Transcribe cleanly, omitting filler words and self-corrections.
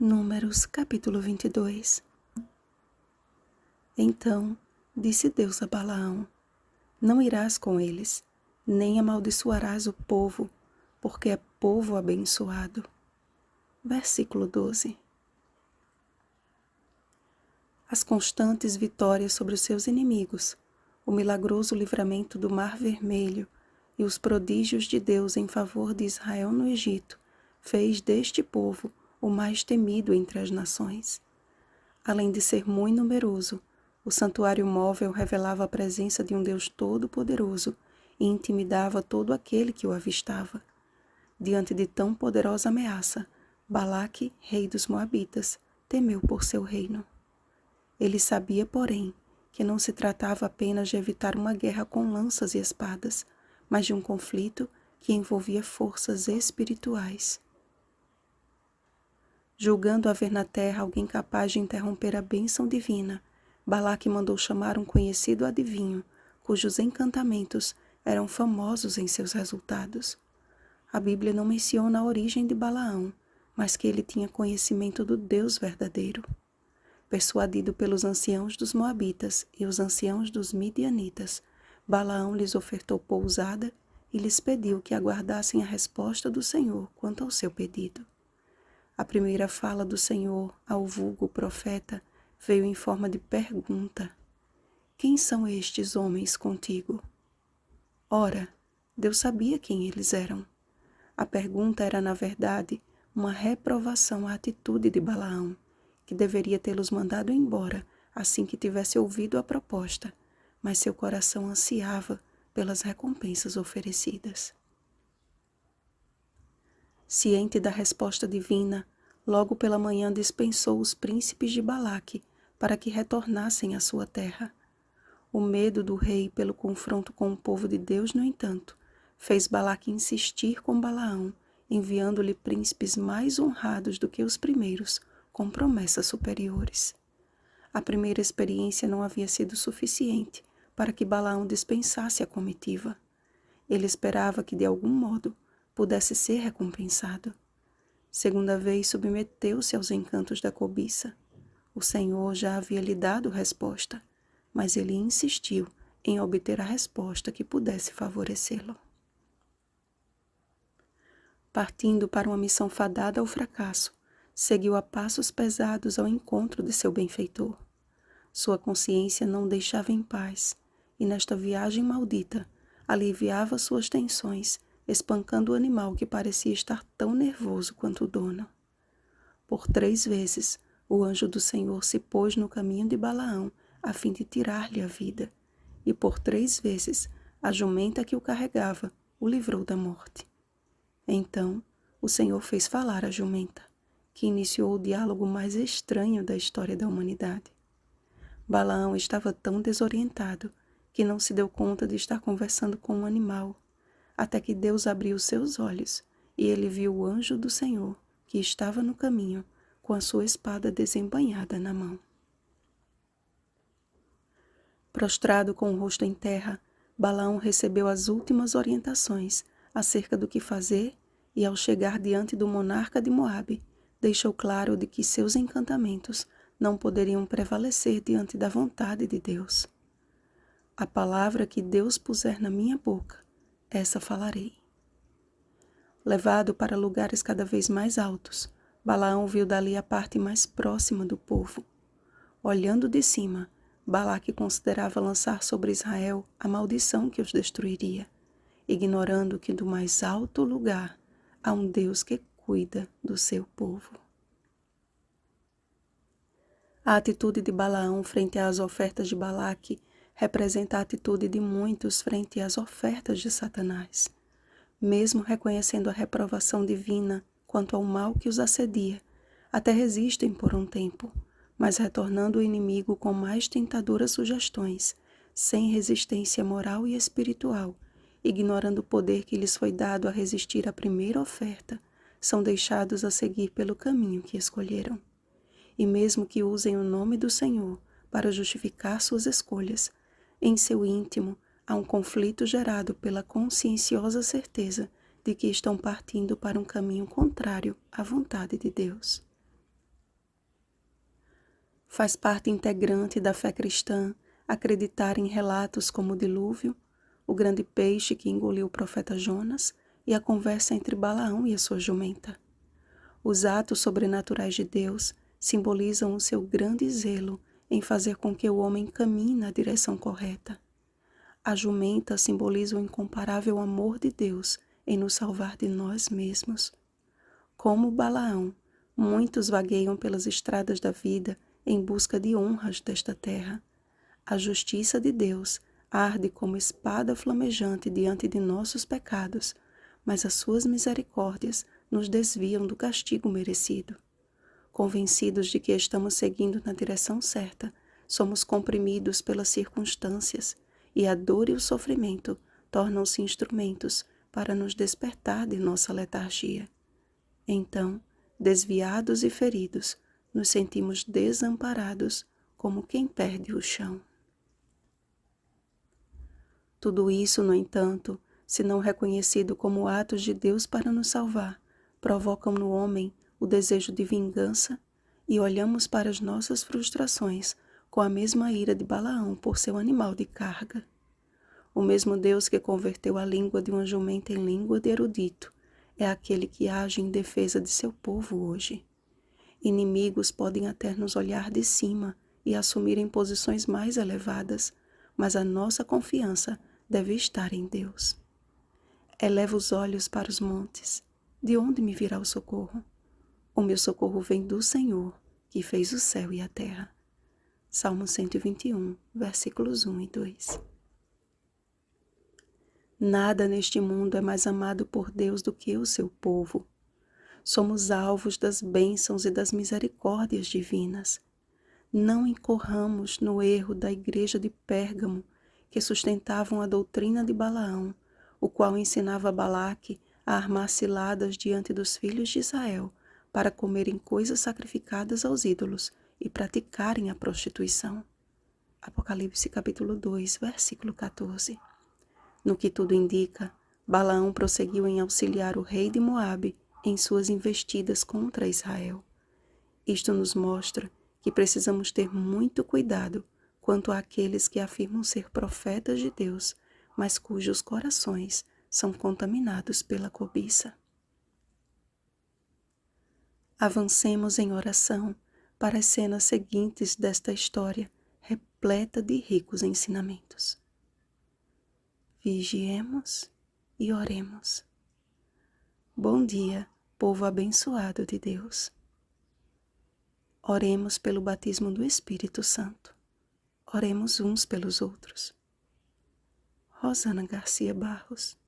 Números capítulo 22. Então disse Deus a Balaão: Não irás com eles, nem amaldiçoarás o povo, porque é povo abençoado. Versículo 12. As constantes vitórias sobre os seus inimigos, o milagroso livramento do Mar Vermelho e os prodígios de Deus em favor de Israel no Egito fez deste povo o mais temido entre as nações. Além de ser muito numeroso, o santuário móvel revelava a presença de um Deus todo-poderoso e intimidava todo aquele que o avistava. Diante de tão poderosa ameaça, Balaque, rei dos Moabitas, temeu por seu reino. Ele sabia, porém, que não se tratava apenas de evitar uma guerra com lanças e espadas, mas de um conflito que envolvia forças espirituais. Julgando haver na terra alguém capaz de interromper a bênção divina, Balaque mandou chamar um conhecido adivinho, cujos encantamentos eram famosos em seus resultados. A Bíblia não menciona a origem de Balaão, mas que ele tinha conhecimento do Deus verdadeiro. Persuadido pelos anciãos dos Moabitas e os anciãos dos Midianitas, Balaão lhes ofertou pousada e lhes pediu que aguardassem a resposta do Senhor quanto ao seu pedido. A primeira fala do Senhor ao vulgo profeta veio em forma de pergunta: Quem são estes homens contigo? Ora, Deus sabia quem eles eram. A pergunta era, na verdade, uma reprovação à atitude de Balaão, que deveria tê-los mandado embora assim que tivesse ouvido a proposta, mas seu coração ansiava pelas recompensas oferecidas. Ciente da resposta divina, logo pela manhã dispensou os príncipes de Balaque para que retornassem à sua terra. O medo do rei pelo confronto com o povo de Deus, no entanto, fez Balaque insistir com Balaão, enviando-lhe príncipes mais honrados do que os primeiros, com promessas superiores. A primeira experiência não havia sido suficiente para que Balaão dispensasse a comitiva. Ele esperava que, de algum modo, pudesse ser recompensado. Segunda vez submeteu-se aos encantos da cobiça. O Senhor já havia lhe dado resposta, mas ele insistiu em obter a resposta que pudesse favorecê-lo. Partindo para uma missão fadada ao fracasso, seguiu a passos pesados ao encontro de seu benfeitor. Sua consciência não o deixava em paz, e nesta viagem maldita, aliviava suas tensões, espancando o animal que parecia estar tão nervoso quanto o dono. Por 3 vezes, o anjo do Senhor se pôs no caminho de Balaão a fim de tirar-lhe a vida, e por 3 vezes a jumenta que o carregava o livrou da morte. Então, o Senhor fez falar a jumenta, que iniciou o diálogo mais estranho da história da humanidade. Balaão estava tão desorientado que não se deu conta de estar conversando com um animal, até que Deus abriu seus olhos e ele viu o anjo do Senhor, que estava no caminho, com a sua espada desembainhada na mão. Prostrado com o rosto em terra, Balaão recebeu as últimas orientações acerca do que fazer e, ao chegar diante do monarca de Moabe, deixou claro de que seus encantamentos não poderiam prevalecer diante da vontade de Deus. A palavra que Deus puser na minha boca, essa falarei. Levado para lugares cada vez mais altos, Balaão viu dali a parte mais próxima do povo. Olhando de cima, Balaque considerava lançar sobre Israel a maldição que os destruiria, ignorando que do mais alto lugar há um Deus que cuida do seu povo. A atitude de Balaão frente às ofertas de Balaque representa a atitude de muitos frente às ofertas de Satanás. Mesmo reconhecendo a reprovação divina quanto ao mal que os assedia, até resistem por um tempo, mas retornando o inimigo com mais tentadoras sugestões, sem resistência moral e espiritual, ignorando o poder que lhes foi dado a resistir à primeira oferta, são deixados a seguir pelo caminho que escolheram. E mesmo que usem o nome do Senhor para justificar suas escolhas, em seu íntimo há um conflito gerado pela conscienciosa certeza de que estão partindo para um caminho contrário à vontade de Deus. Faz parte integrante da fé cristã acreditar em relatos como o dilúvio, o grande peixe que engoliu o profeta Jonas e a conversa entre Balaão e a sua jumenta. Os atos sobrenaturais de Deus simbolizam o seu grande zelo em fazer com que o homem caminhe na direção correta. A jumenta simboliza o incomparável amor de Deus em nos salvar de nós mesmos. Como Balaão, muitos vagueiam pelas estradas da vida em busca de honras desta terra. A justiça de Deus arde como espada flamejante diante de nossos pecados, mas as suas misericórdias nos desviam do castigo merecido. Convencidos de que estamos seguindo na direção certa, somos comprimidos pelas circunstâncias, e a dor e o sofrimento tornam-se instrumentos para nos despertar de nossa letargia. Então, desviados e feridos, nos sentimos desamparados, como quem perde o chão. Tudo isso, no entanto, se não reconhecido como atos de Deus para nos salvar, provocam no homem o desejo de vingança, e olhamos para as nossas frustrações com a mesma ira de Balaão por seu animal de carga. O mesmo Deus que converteu a língua de uma jumenta em língua de erudito é aquele que age em defesa de seu povo hoje. Inimigos podem até nos olhar de cima e assumirem posições mais elevadas, mas a nossa confiança deve estar em Deus. Eleva os olhos para os montes. De onde me virá o socorro? O meu socorro vem do Senhor, que fez o céu e a terra. Salmo 121, versículos 1 e 2. Nada neste mundo é mais amado por Deus do que o seu povo. Somos alvos das bênçãos e das misericórdias divinas. Não incorramos no erro da igreja de Pérgamo, que sustentavam a doutrina de Balaão, o qual ensinava Balaque a armar ciladas diante dos filhos de Israel para comerem coisas sacrificadas aos ídolos e praticarem a prostituição. Apocalipse capítulo 2, versículo 14. No que tudo indica, Balaão prosseguiu em auxiliar o rei de Moabe em suas investidas contra Israel. Isto nos mostra que precisamos ter muito cuidado quanto àqueles que afirmam ser profetas de Deus, mas cujos corações são contaminados pela cobiça. Avancemos em oração para as cenas seguintes desta história repleta de ricos ensinamentos. Vigiemos e oremos. Bom dia, povo abençoado de Deus. Oremos pelo batismo do Espírito Santo. Oremos uns pelos outros. Rosana Garcia Barros.